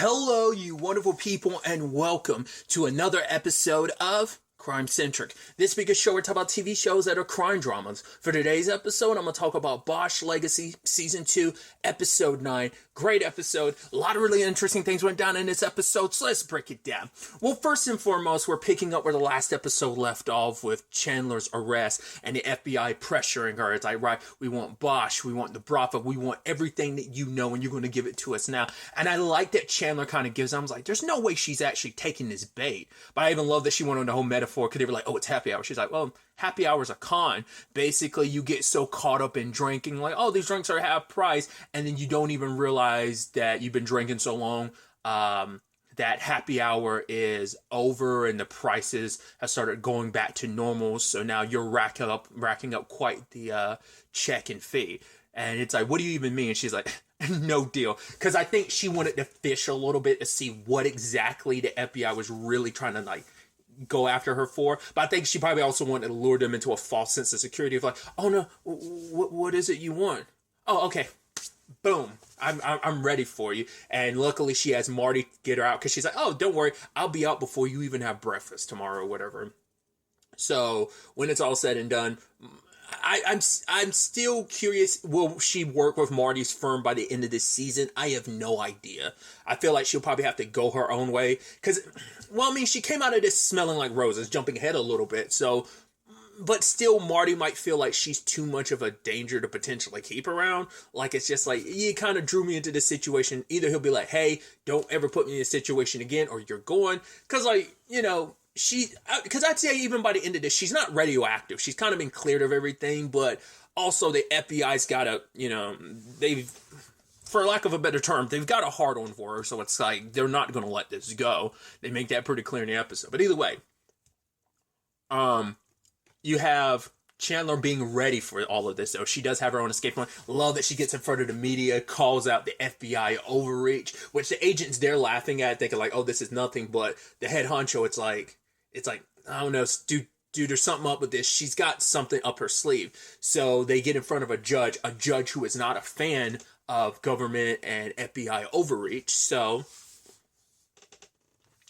Hello, you wonderful people, and welcome to another episode of Centric. This week's show, we're talking about TV shows that are crime dramas. For today's episode, I'm going to talk about Bosch Legacy Season 2, Episode 9. Great episode. A lot of really interesting things went down in this episode, so let's break it down. Well, first and foremost, we're picking up where the last episode left off with Chandler's arrest and the FBI pressuring her. It's like, right, we want Bosch, we want the brothel, we want everything that you know, and you're going to give it to us now. And I like that Chandler kind of gives, I was like, there's no way she's actually taking this bait. But I even love that she went on the whole metaphor, because they were like, oh, it's happy hour. She's like, well, happy hour's a con. Basically, you get so caught up in drinking, like, oh, these drinks are half price, and then you don't even realize that you've been drinking so long that happy hour is over and the prices have started going back to normal. So now you're racking up quite the check and fee. And it's like, what do you even mean? And she's like, no deal. Because I think she wanted to fish a little bit to see what exactly the FBI was really trying to like go after her for. But I think she probably also wanted to lure them into a false sense of security of like, oh no, what is it you want? Oh, okay. Boom. I'm ready for you. And luckily she has Marty get her out because she's like, oh, don't worry, I'll be out before you even have breakfast tomorrow or whatever. So when it's all said and done, I'm still curious, will she work with Marty's firm by the end of this season? I have no idea. I feel like she'll probably have to go her own way. Because, well, I mean, she came out of this smelling like roses, jumping ahead a little bit. So, but still, Marty might feel like she's too much of a danger to potentially keep around. Like, it's just like, you kind of drew me into this situation. Either he'll be like, hey, don't ever put me in this situation again, or you're going. Because, like, you know, because I'd say even by the end of this, she's not radioactive. She's kind of been cleared of everything, but also the FBI's got a, you know, for lack of a better term, they've got a hard on for her, so it's like, they're not going to let this go. They make that pretty clear in the episode. But either way, you have Chandler being ready for all of this, though. She does have her own escape plan. Love that she gets in front of the media, calls out the FBI overreach, which the agents, they're laughing at, thinking like, oh, this is nothing, but the head honcho, it's like, I don't know, dude, there's something up with this. She's got something up her sleeve. So they get in front of a judge who is not a fan of government and FBI overreach. So,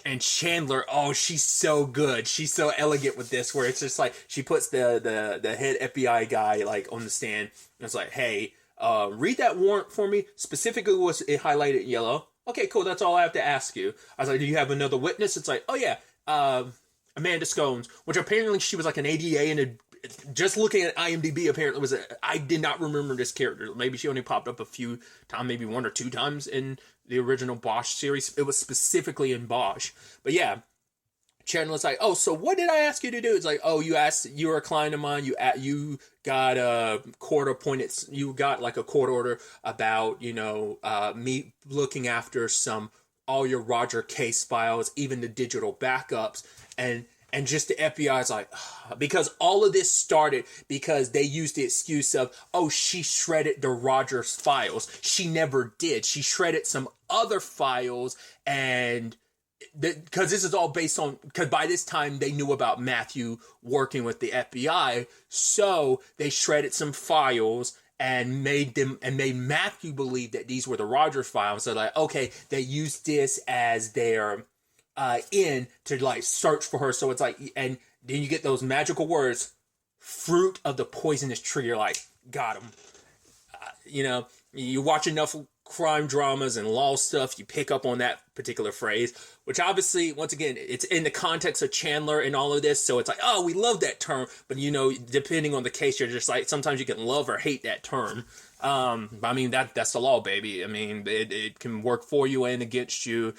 and Chandler, oh, she's so good. She's so elegant with this, where it's just like, she puts the head FBI guy like on the stand, and it's like, hey, read that warrant for me. Specifically, was it highlighted in yellow? Okay, cool. That's all I have to ask you. I was like, do you have another witness? It's like, oh yeah, Amanda Scones, which apparently she was like an ADA, and just looking at IMDb, apparently I did not remember this character. Maybe she only popped up a few times, maybe one or two times in the original Bosch series. It was specifically in Bosch. But yeah, Chandler's like, oh, so what did I ask you to do? It's like, oh, you were a client of mine. You got a you got like a court order about, you know, me looking after all your Roger case files, even the digital backups. And just the FBI's like, because all of this started because they used the excuse of, oh, she shredded the Rogers files. She never did. She shredded some other files, and because this is all based on, because by this time they knew about Matthew working with the FBI, so they shredded some files and made Matthew believe that these were the Rogers files. So like, okay, they used this as their in to like search for her. So it's like, and then you get those magical words, fruit of the poisonous tree. You're like, got him. You know, you watch enough crime dramas and law stuff, you pick up on that particular phrase, which obviously, once again, it's in the context of Chandler and all of this. So it's like, oh, we love that term. But, you know, depending on the case, you're just like, sometimes you can love or hate that term. I mean, that's the law, baby. I mean, it can work for you and against you.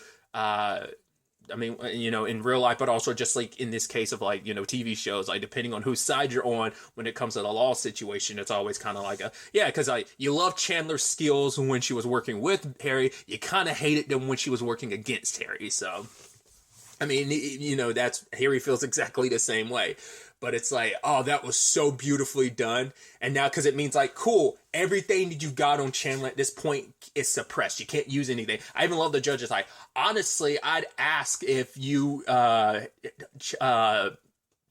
I mean, you know, in real life, but also just like in this case of like, you know, TV shows, like depending on whose side you're on when it comes to the law situation, it's always kind of like because like you love Chandler's skills when she was working with Harry, you kind of hated them when she was working against Harry. So, I mean, you know, Harry feels exactly the same way. But it's like, oh, that was so beautifully done. And now, because it means like, cool, everything that you've got on Chandler at this point is suppressed. You can't use anything. I even love the judges. Like, honestly, I'd ask if you,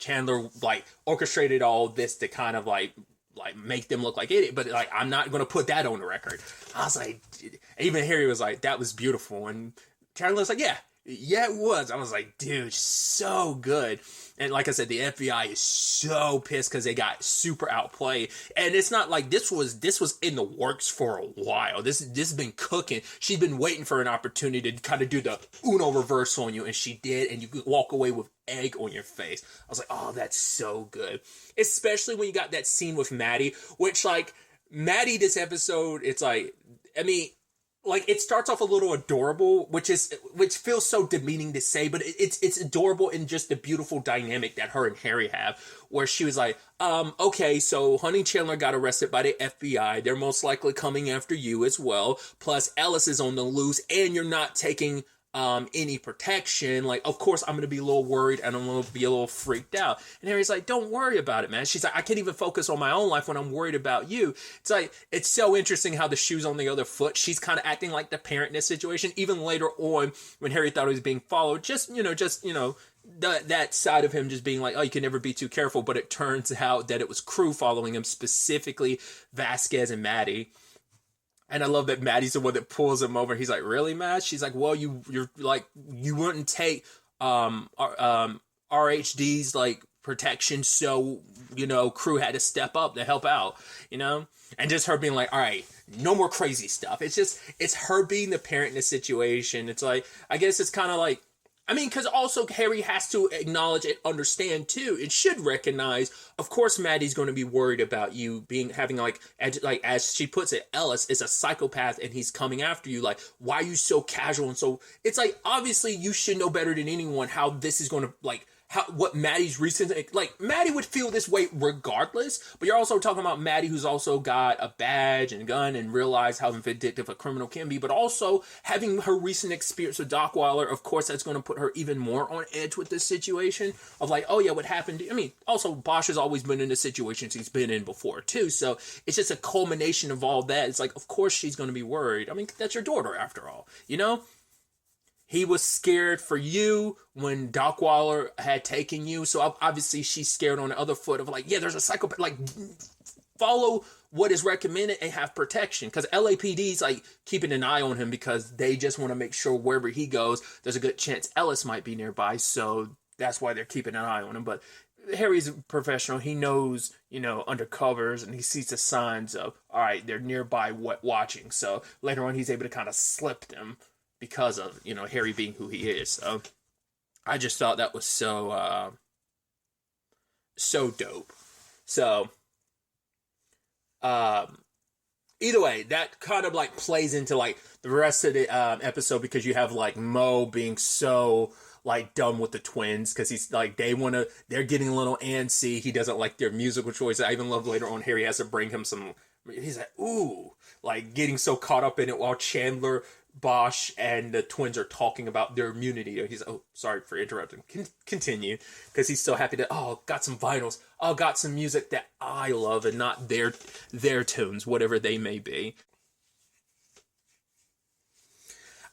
Chandler, like, orchestrated all this to kind of like make them look like idiot. But like, I'm not going to put that on the record. I was like, even Harry was like, that was beautiful. And Chandler's like, yeah, it was. I was like, dude, so good. And like I said, the FBI is so pissed because they got super outplayed. And it's not like this was in the works for a while. This has been cooking. She's been waiting for an opportunity to kind of do the Uno reverse on you, and she did. And you could walk away with egg on your face. I was like, oh, that's so good. Especially when you got that scene with Maddie, which like Maddie, this episode, it's like, I mean, like it starts off a little adorable, which feels so demeaning to say, but it's adorable in just the beautiful dynamic that her and Harry have, where she was like, okay, so Honey Chandler got arrested by the FBI. They're most likely coming after you as well. Plus Ellis is on the loose, and you're not taking any protection. Like, of course I'm gonna be a little worried and I'm gonna be a little freaked out. And Harry's like, don't worry about it, man. She's like, I can't even focus on my own life when I'm worried about you. It's like, it's so interesting how the shoe's on the other foot. She's kind of acting like the parent in this situation. Even later on, when Harry thought he was being followed, just that side of him just being like, oh, you can never be too careful. But it turns out that it was crew following him, specifically Vasquez and Maddie. And I love that Maddie's the one that pulls him over. He's like, really, Matt? She's like, well, you're like, you wouldn't take RHD's like protection, so crew had to step up to help out, and just her being like, all right, no more crazy stuff. It's her being the parent in the situation. It's like, I guess it's kind of like, I mean, because also Harry has to acknowledge and understand too, and should recognize, of course, Maddie's going to be worried about you having like as she puts it, Ellis is a psychopath and he's coming after you. Like, why are you so casual? And so it's like, obviously you should know better than anyone how this is going to like, what Maddie's recent, like Maddie would feel this way regardless, but you're also talking about Maddie who's also got a badge and a gun and realize how vindictive a criminal can be, but also having her recent experience with Dockweiler, of course that's going to put her even more on edge with this situation of like, oh yeah, what happened? I mean, also Bosch has always been in the situations he's been in before too, so it's just a culmination of all that. It's like, of course she's going to be worried. I mean, that's your daughter after all, He was scared for you when Dockweiler had taken you. So obviously she's scared on the other foot of like, yeah, there's a psychopath. Like, follow what is recommended and have protection. Because LAPD's like keeping an eye on him because they just want to make sure wherever he goes, there's a good chance Ellis might be nearby. So that's why they're keeping an eye on him. But Harry's a professional. He knows, undercovers, and he sees the signs of, all right, they're nearby watching. So later on, he's able to kind of slip them, because of, Harry being who he is. So I just thought that was so dope. So either way, that kind of like plays into like the rest of the episode, because you have like Mo being so like done with the twins because he's like, they're getting a little antsy. He doesn't like their musical choice. I even love later on Harry has to bring him some, he's like, ooh, like getting so caught up in it while Chandler, Bosch, and the twins are talking about their immunity. He's, oh, sorry for interrupting. Continue, because he's so happy that, oh, got some vinyls. Oh, got some music that I love and not their tunes, whatever they may be.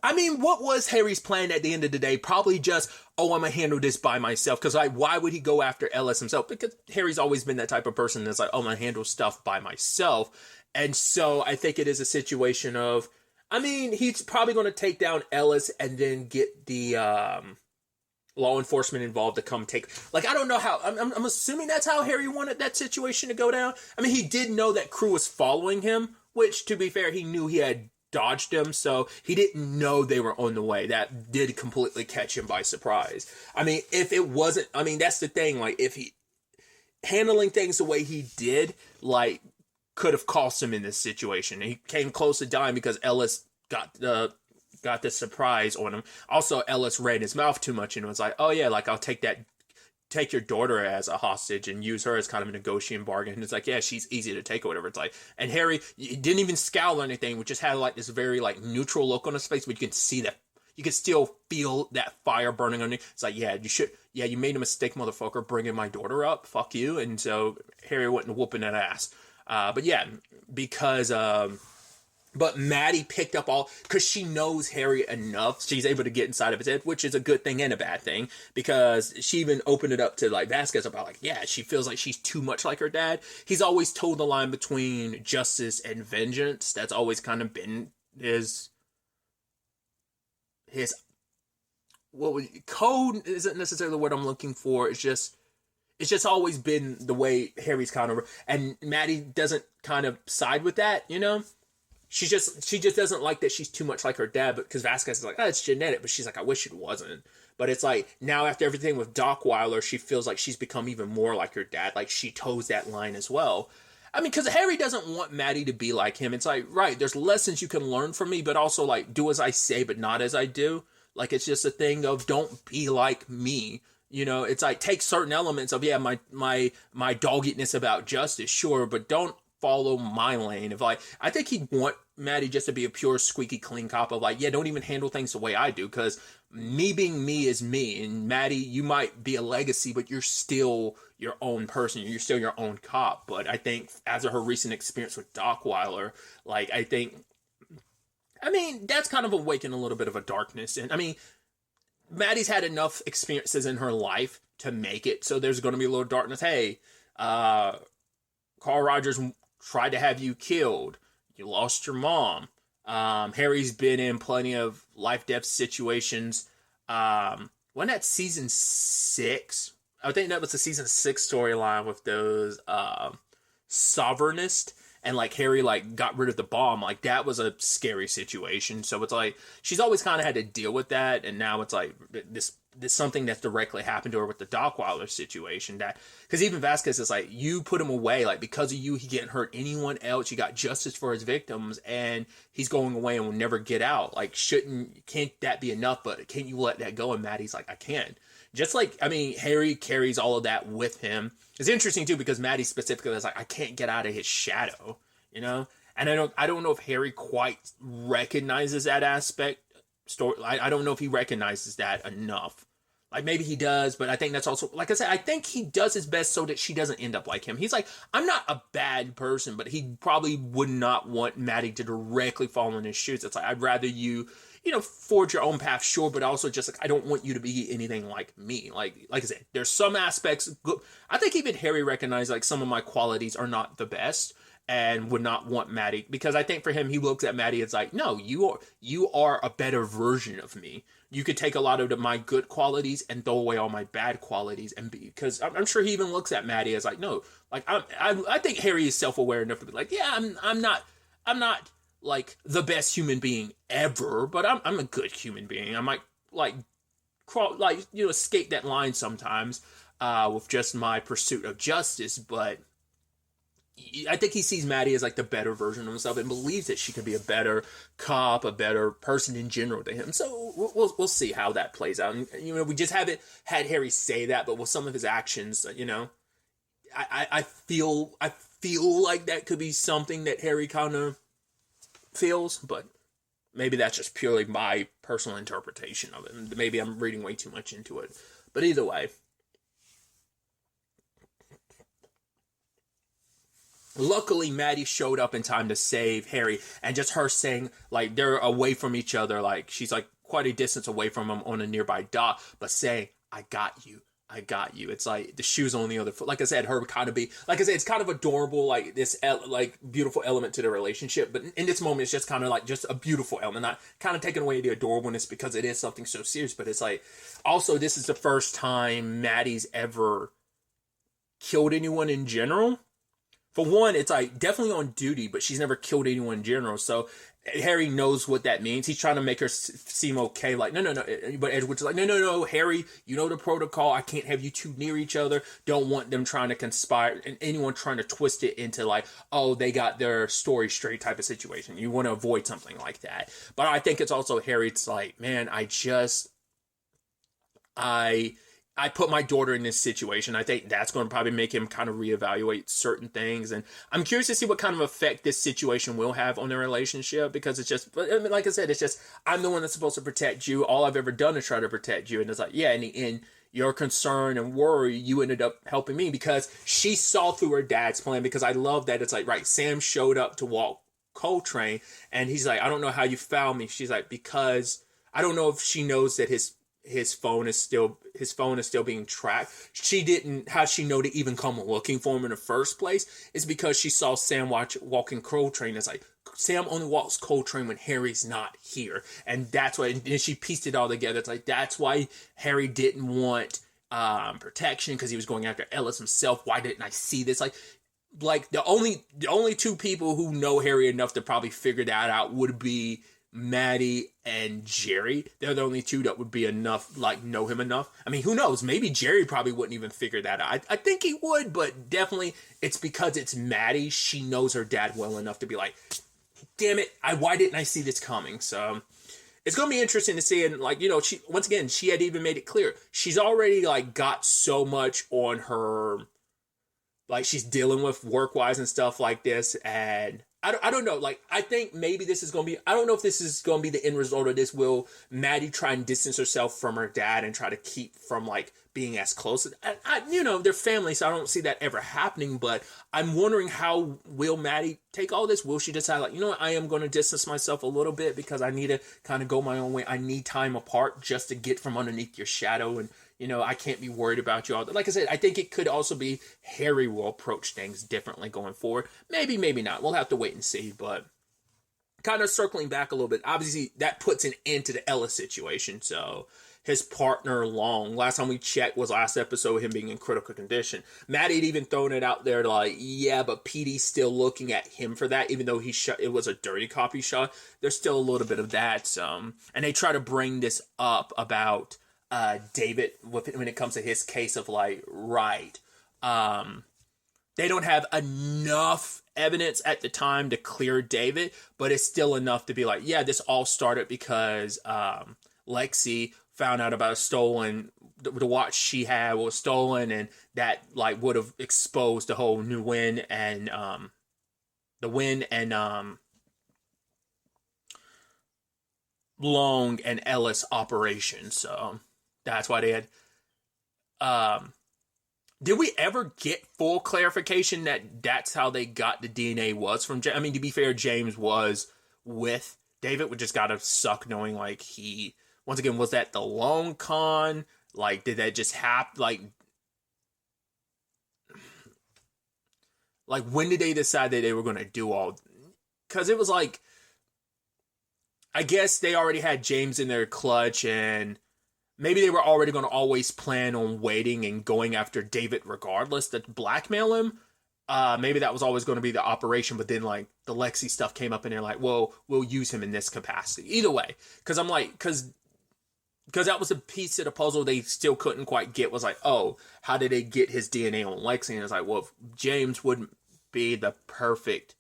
I mean, what was Harry's plan at the end of the day? Probably just, oh, I'm going to handle this by myself. Because why would he go after Ellis himself? Because Harry's always been that type of person that's like, oh, I'm going to handle stuff by myself. And so I think it is a situation of, I mean, he's probably going to take down Ellis and then get the law enforcement involved to come take... Like, I don't know how... I'm assuming that's how Harry wanted that situation to go down. I mean, he did know that crew was following him, which, to be fair, he knew he had dodged them, so he didn't know they were on the way. That did completely catch him by surprise. I mean, if it wasn't... I mean, that's the thing. Like, if he... Handling things the way he did, like, could have cost him in this situation. He came close to dying because Ellis got the surprise on him. Also, Ellis ran his mouth too much and was like, oh yeah, like, I'll take your daughter as a hostage and use her as kind of a negotiating bargain. And it's like, yeah, she's easy to take or whatever. It's like, and Harry didn't even scowl or anything, which just had like this very like neutral look on his face, but you can see that, you can still feel that fire burning on you. It's like, yeah, you made a mistake, motherfucker, bringing my daughter up. Fuck you. And so Harry went and whooping that ass. But yeah, because, but Maddie picked up because she knows Harry enough, she's able to get inside of his head, which is a good thing and a bad thing, because she even opened it up to like Vasquez about like, yeah, she feels like she's too much like her dad. He's always told the line between justice and vengeance. That's always kind of been his his code isn't necessarily what I'm looking for. It's just always been the way Harry's kind of, and Maddie doesn't kind of side with that, you know? She just doesn't like that she's too much like her dad, but because Vasquez is like, oh, it's genetic, but she's like, I wish it wasn't. But it's like, now after everything with Dockweiler, she feels like she's become even more like her dad. Like, she toes that line as well. I mean, because Harry doesn't want Maddie to be like him. It's like, right, there's lessons you can learn from me, but also, like, do as I say, but not as I do. Like, it's just a thing of don't be like me. You know, it's like, take certain elements of, yeah, my doggedness about justice, sure, but don't follow my lane. If like, I think he'd want Maddie just to be a pure squeaky clean cop of like, yeah, don't even handle things the way I do, because me being me is me, and Maddie, you might be a legacy, but you're still your own person, you're still your own cop. But I think as of her recent experience with Dockweiler, like, I mean, that's kind of awakened a little bit of a darkness. And I mean, Maddie's had enough experiences in her life to make it, so there's going to be a little darkness. Hey, Carl Rogers tried to have you killed. You lost your mom. Harry's been in plenty of life-death situations. Wasn't that season 6? I think that was the season 6 storyline with those sovereignists. And like Harry like got rid of the bomb. Like, that was a scary situation. So it's like she's always kind of had to deal with that. And now it's like this something that's directly happened to her with the Dockweiler situation. That because even Vasquez is like, you put him away, like, because of you he can't hurt anyone else. You got justice for his victims, and he's going away and will never get out. Like, can't that be enough? But can't you let that go? And Maddie's like, I can't. Just like, I mean, Harry carries all of that with him. It's interesting too, because Maddie specifically is like, I can't get out of his shadow, you know? And I don't know if Harry quite recognizes that aspect. I don't know if he recognizes that enough. Like, maybe he does, but I think that's also, like I said, I think he does his best so that she doesn't end up like him. He's like, I'm not a bad person, but he probably would not want Maddie to directly fall in his shoes. It's like, I'd rather you forge your own path, sure, but also just like, I don't want you to be anything like me. Like I said, there's some aspects good. I think even Harry recognized like some of my qualities are not the best and would not want Maddie, because I think for him, he looks at Maddie as like, no, you are a better version of me. You could take a lot of my good qualities and throw away all my bad qualities, and because I'm sure he even looks at Maddie as like, no, like I think Harry is self-aware enough to be like, yeah, I'm not like the best human being ever, but I'm a good human being. I might like crawl, like, skate that line sometimes with just my pursuit of justice, but I think he sees Maddie as like the better version of himself and believes that she could be a better cop, a better person in general to him. So we'll see how that plays out. And, we just haven't had Harry say that, but with some of his actions, I feel like that could be something that Harry kind of feels, but maybe that's just purely my personal interpretation of it. Maybe I'm reading way too much into it. But either way, luckily, Maddie showed up in time to save Harry, and just her saying, like, they're away from each other, like, she's, like, quite a distance away from him on a nearby dock, but saying, I got you. It's like the shoes on the other foot. Like I said, her kind of be, like I said, it's kind of adorable, like, this, like, beautiful element to the relationship, but in this moment, it's just kind of, like, just a beautiful element, not kind of taking away the adorableness because it is something so serious, but it's like, also, this is the first time Maddie's ever killed anyone in general. For one, it's like definitely on duty, but she's never killed anyone in general. So Harry knows what that means. He's trying to make her seem okay. Like, no. But Edward's like, no, Harry, you know the protocol. I can't have you two near each other. Don't want them trying to conspire and anyone trying to twist it into like, oh, they got their story straight type of situation. You want to avoid something like that. But I think it's also Harry. It's like, man, I put my daughter in this situation. I think that's going to probably make him kind of reevaluate certain things. And I'm curious to see what kind of effect this situation will have on their relationship, because it's just, like I said, it's just, I'm the one that's supposed to protect you. All I've ever done is try to protect you. And it's like, yeah, in the end, your concern and worry, you ended up helping me, because she saw through her dad's plan. Because I love that it's like, right, Sam showed up to walk Coltrane, and he's like, I don't know how you found me. She's like, because I don't know if she knows that his phone is still being tracked. How she know to even come looking for him in the first place is because she saw Sam walking Coltrane. It's like, Sam only walks Coltrane when Harry's not here. And that's why, and she pieced it all together. It's like, that's why Harry didn't want protection, because he was going after Ellis himself. Why didn't I see this? Like the only two people who know Harry enough to probably figure that out would be Maddie and Jerry. They're the only two that would be enough, like, know him enough. I mean, who knows? Maybe Jerry probably wouldn't even figure that out. I think he would, but definitely it's because it's Maddie. She knows her dad well enough to be like, damn it, why didn't I see this coming? So it's going to be interesting to see. And, like, you know, she, once again, she had even made it clear. She's already, like, got so much on her, like, she's dealing with work-wise and stuff like this, and I don't know. Like, I think maybe this is going to be, I don't know if this is going to be the end result of this. Will Maddie try and distance herself from her dad and try to keep from, like, being as close? You know, they're family, so I don't see that ever happening, but I'm wondering, how will Maddie take all this? Will she decide, like, you know what, I am going to distance myself a little bit because I need to kind of go my own way. I need time apart just to get from underneath your shadow, and, you know, I can't be worried about you all. Like I said, I think it could also be Harry will approach things differently going forward. Maybe, maybe not. We'll have to wait and see. But kind of circling back a little bit, obviously that puts an end to the Ella situation. So his partner, Long, last time we checked was last episode, him being in critical condition. Maddie had even thrown it out there like, yeah, but Petey's still looking at him for that, even though it was a dirty copy shot. There's still a little bit of that. And they try to bring this up about David when it comes to his case of, like, right, they don't have enough evidence at the time to clear David, but it's still enough to be like, yeah, this all started because Lexi found out about the watch she had was stolen, and that, like, would have exposed the whole new Win and Long and Ellis operation. So that's why they had. Did we ever get full clarification that that's how they got the DNA was from James? I mean, to be fair, James was with David. We just gotta suck knowing, like, he, once again, was that the long con? Like, did that just happen? Like, when did they decide that they were going to do all? Because it was like, I guess they already had James in their clutch, and maybe they were already going to always plan on waiting and going after David regardless to blackmail him. Maybe that was always going to be the operation, but then, like, the Lexi stuff came up and they're like, well, we'll use him in this capacity. Either way, because I'm like, because that was a piece of the puzzle they still couldn't quite get, was like, oh, how did they get his DNA on Lexi? And it's like, well, James wouldn't be the perfect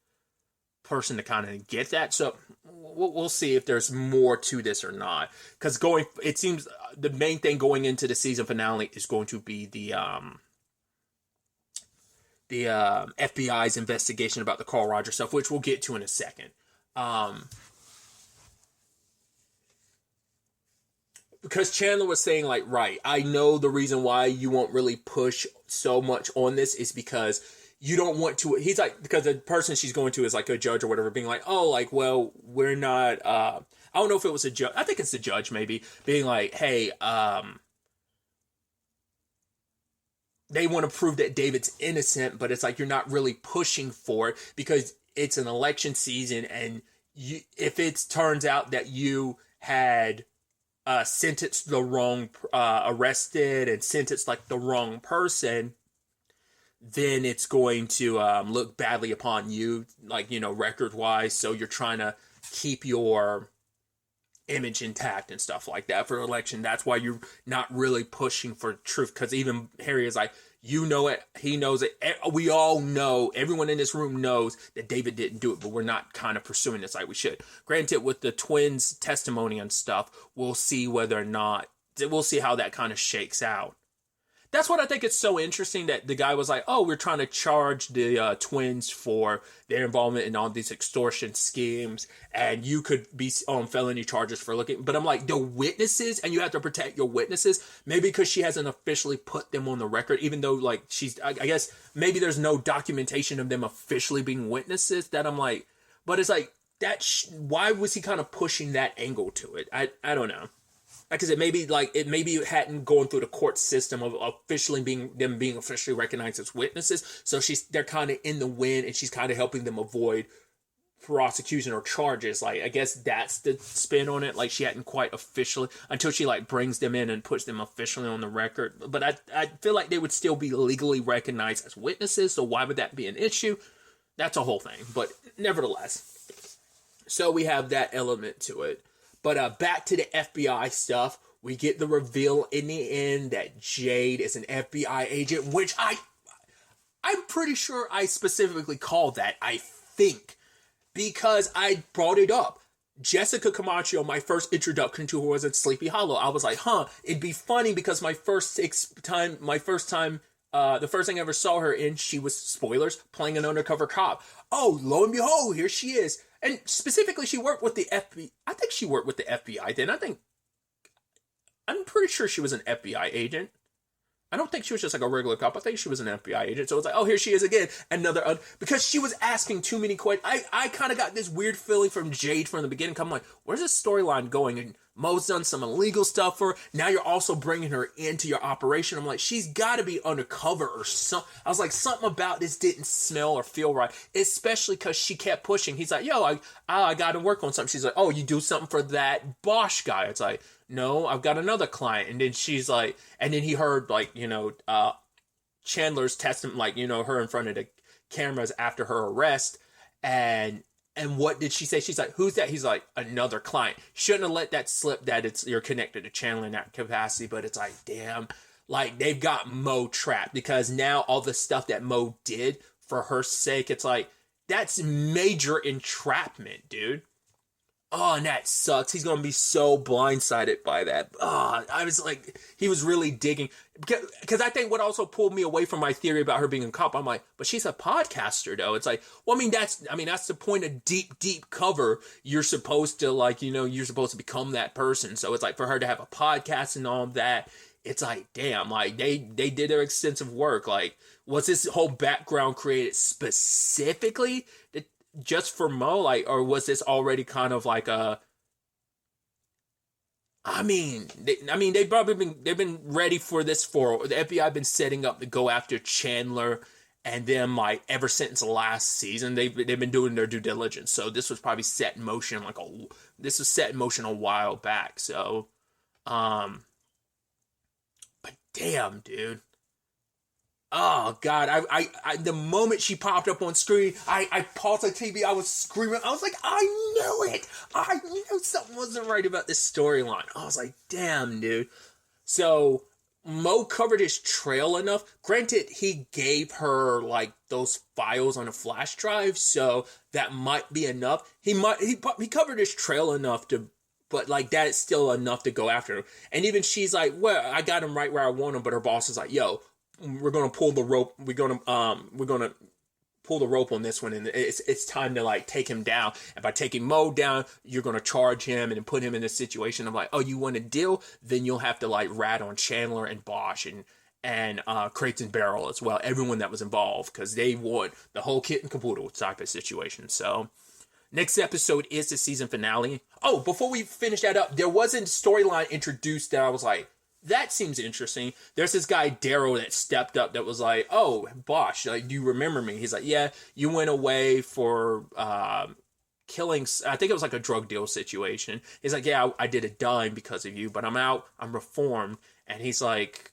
person to kind of get that. So we'll see if there's more to this or not. Because it seems the main thing going into the season finale is going to be the FBI's investigation about the Carl Rogers stuff, which we'll get to in a second. Because Chandler was saying, like, right, I know the reason why you won't really push so much on this is because you don't want to, he's like, because the person she's going to is like a judge or whatever, being like, oh, like, well, we're not, I don't know if it was a judge, I think it's the judge maybe, being like, hey, they want to prove that David's innocent, but it's like, you're not really pushing for it because it's an election season, and if it turns out that you had sentenced the wrong, arrested and sentenced, like, the wrong person, then it's going to look badly upon you, like, you know, record-wise. So you're trying to keep your image intact and stuff like that for election. That's why you're not really pushing for truth. Because even Harry is like, you know it, he knows it. We all know, everyone in this room knows that David didn't do it, but we're not kind of pursuing this like we should. Granted, with the twins' testimony and stuff, we'll see whether or not, we'll see how that kind of shakes out. That's what I think is so interesting, that the guy was like, oh, we're trying to charge the twins for their involvement in all these extortion schemes, and you could be on felony charges for looking. But I'm like, the witnesses, and you have to protect your witnesses, maybe because she hasn't officially put them on the record, even though, like, I guess maybe there's no documentation of them officially being witnesses, that I'm like, but it's like, why was he kind of pushing that angle to it? I don't know. Like I said, maybe it hadn't gone through the court system of officially being officially recognized as witnesses. So they're kind of in the wind, and she's kind of helping them avoid prosecution or charges. Like, I guess that's the spin on it. Like, she hadn't quite officially, until she like brings them in and puts them officially on the record. But I feel like they would still be legally recognized as witnesses. So why would that be an issue? That's a whole thing. But nevertheless, so we have that element to it. But back to the FBI stuff. We get the reveal in the end that Jade is an FBI agent, which I'm pretty sure I specifically called that, I think, because I brought it up. Jessica Camacho, my first introduction to her was at Sleepy Hollow. I was like, it'd be funny because the first thing I ever saw her in, she was, spoilers, playing an undercover cop. Oh, lo and behold, here she is. And specifically, she worked with the FBI. I think she worked with the FBI then. I'm pretty sure she was an FBI agent. I don't think she was just like a regular cop. I think she was an FBI agent. So it's like, oh, here she is again. Because she was asking too many questions. I kind of got this weird feeling from Jade from the beginning. I'm like, where's this storyline going? And Mo's done some illegal stuff for her. Now you're also bringing her into your operation. I'm like, she's got to be undercover or something. I was like, something about this didn't smell or feel right. Especially because she kept pushing. He's like, yo, I got to work on something. She's like, oh, you do something for that Bosch guy. It's like, no, I've got another client. And then she's like, and then he heard like, Chandler's testament, like, her in front of the cameras after her arrest. And what did she say? She's like, who's that? He's like, another client. Shouldn't have let that slip that you're connected to Chandler in that capacity. But it's like, damn, like they've got Mo trapped because now all the stuff that Mo did for her sake, it's like, that's major entrapment, dude. Oh, and that sucks. He's going to be so blindsided by that. Oh, I was like, he was really digging. Because I think what also pulled me away from my theory about her being a cop, I'm like, but she's a podcaster, though. It's like, well, that's the point of deep cover. You're supposed to, like, you're supposed to become that person. So it's like, for her to have a podcast and all that, it's like, damn, like, they did their extensive work. Like, was this whole background created specifically just for Mo, like, or was this already kind of like they've been ready for this the FBI been setting up to go after Chandler and them like ever since last season. They've been doing their due diligence. So this was probably set in motion a while back. So, but damn, dude. Oh God! I the moment she popped up on screen, I paused the TV. I was screaming. I was like, I knew it. I knew something wasn't right about this storyline. I was like, damn, dude. So Mo covered his trail enough. Granted, he gave her like those files on a flash drive, so that might be enough. He covered his trail enough to. But, like, that is still enough to go after him. And even she's like, well, I got him right where I want him. But her boss is like, yo, we're going to pull the rope. We're going to pull the rope on this one. And it's time to, like, take him down. And by taking Mo down, you're going to charge him and put him in this situation of, like, oh, you want to deal? Then you'll have to, like, rat on Chandler and Bosch and Crates and Barrel as well. Everyone that was involved. Because they want the whole kit and caboodle type of situation. So next episode is the season finale. Oh, before we finish that up, there was a storyline introduced that I was like, that seems interesting. There's this guy, Daryl, that stepped up that was like, oh, Bosch, like, do you remember me? He's like, yeah, you went away for killing, I think it was like a drug deal situation. He's like, yeah, I did a dime because of you, but I'm out, I'm reformed. And he's like,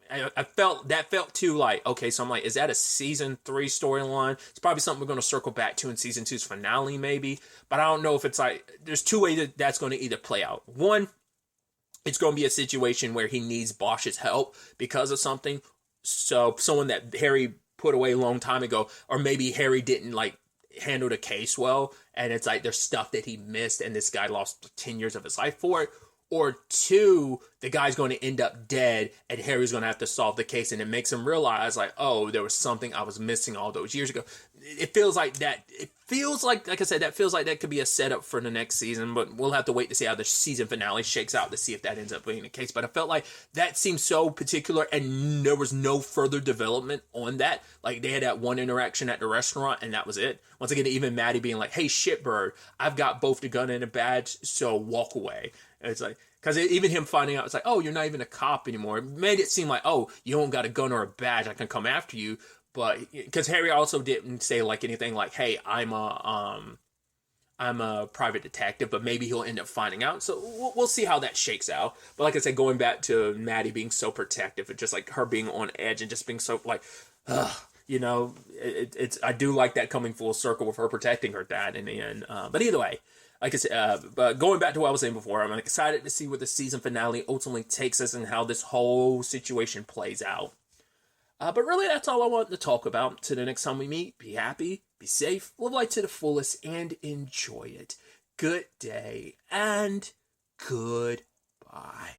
I felt too like, okay, so I'm like, is that a season 3 storyline? It's probably something we're going to circle back to in season 2's finale, maybe. But I don't know if it's like, there's two ways that's going to either play out. One, it's going to be a situation where he needs Bosch's help because of something. So someone that Harry put away a long time ago, or maybe Harry didn't like handle the case well. And it's like, there's stuff that he missed and this guy lost 10 years of his life for it. Or two, the guy's going to end up dead and Harry's going to have to solve the case. And it makes him realize, like, oh, there was something I was missing all those years ago. It feels like that. It feels like I said, that feels like that could be a setup for the next season. But we'll have to wait to see how the season finale shakes out to see if that ends up being the case. But I felt like that seemed so particular and there was no further development on that. Like, they had that one interaction at the restaurant and that was it. Once again, even Maddie being like, hey, shitbird, I've got both the gun and the badge, so walk away. It's like, because even him finding out, it's like, oh, you're not even a cop anymore. It made it seem like, oh, you don't got a gun or a badge, I can come after you. But because Harry also didn't say like anything like, hey, I'm a I'm a private detective, but maybe he'll end up finding out. So we'll see how that shakes out. But like I said, going back to Maddie being so protective and just like her being on edge and just being so like, ugh, you know, it's I do like that coming full circle with her protecting her dad in the end. But either way, like I said, but going back to what I was saying before, I'm excited to see what the season finale ultimately takes us and how this whole situation plays out. But really, that's all I wanted to talk about. Till the next time we meet, be happy, be safe, live life to the fullest, and enjoy it. Good day, and goodbye.